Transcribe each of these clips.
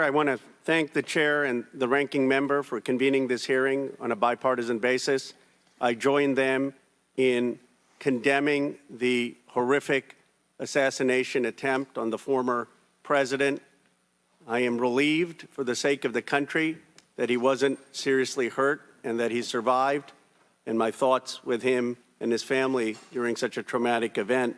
I want to thank the chair and the ranking member for convening this hearing on a bipartisan basis. I join them in condemning the horrific assassination attempt on the former president. I am relieved for the sake of the country that he wasn't seriously hurt and that he survived, and my thoughts with him and his family during such a traumatic event.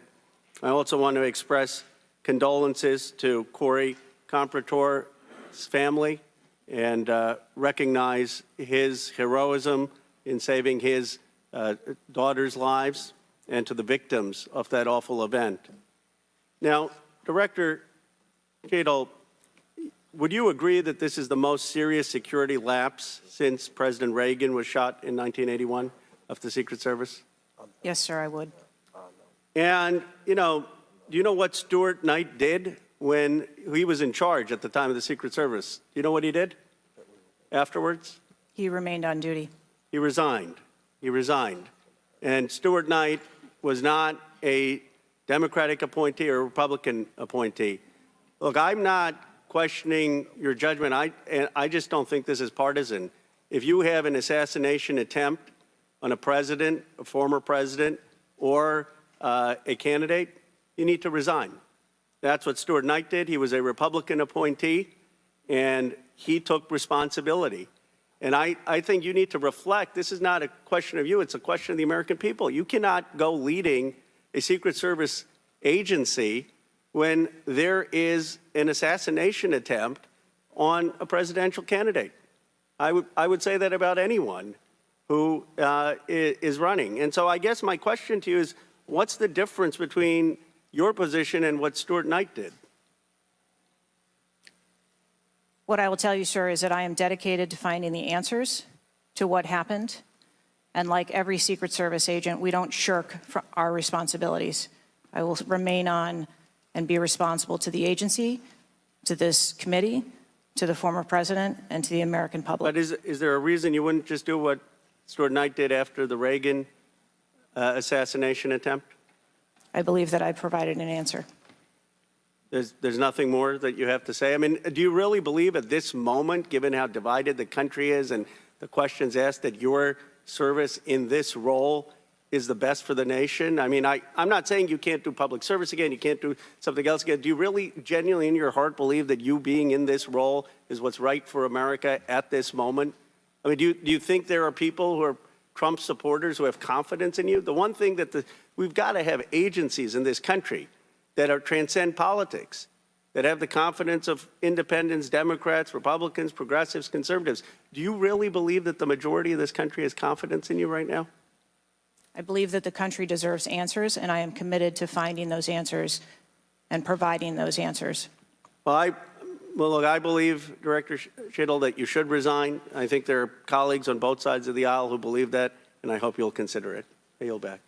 I also want to express condolences to Corey Comprator's family and recognize his heroism in saving his daughter's lives, and to the victims of that awful event. Now, Director Cheatle, would you agree that this is the most serious security lapse since President Reagan was shot in 1981 of the Secret Service? Yes, sir, I would. And, do you know what Stuart Knight did when he was in charge at the time of the Secret Service? Do you know what he did afterwards? He remained on duty. He resigned. He resigned. And Stuart Knight was not a Democratic appointee or a Republican appointee. Look, I'm not questioning your judgment. I just don't think this is partisan. If you have an assassination attempt on a president, a former president, or a candidate, you need to resign. That's what Stuart Knight did. He was a Republican appointee, and he took responsibility. And I think you need to reflect. This is not a question of you. It's a question of the American people. You cannot go leading a Secret Service agency when there is an assassination attempt on a presidential candidate. I would say that about anyone who is running. And so I guess my question to you is, what's the difference between your position and what Stuart Knight did? What I will tell you, sir, is that I am dedicated to finding the answers to what happened. And like every Secret Service agent, we don't shirk from our responsibilities. I will remain on and be responsible to the agency, to this committee, to the former president, and to the American public. But is there a reason you wouldn't just do what Stuart Knight did after the Reagan assassination attempt? I believe that I provided an answer. There's nothing more that you have to say? I mean, do you really believe at this moment, given how divided the country is and the questions asked, that your service in this role is the best for the nation? I mean, I'm not saying you can't do public service again, you can't do something else again. Do you really genuinely in your heart believe that you being in this role is what's right for America at this moment? I mean, do you think there are people who are Trump supporters who have confidence in you? The one thing that we've got to have agencies in this country that are transcend politics, that have the confidence of independents, Democrats, Republicans, progressives, conservatives. Do you really believe that the majority of this country has confidence in you right now? I believe that the country deserves answers, and I am committed to finding those answers and providing those answers. Well, look, I believe, Director Cheatle, that you should resign. I think there are colleagues on both sides of the aisle who believe that, and I hope you'll consider it. I yield back.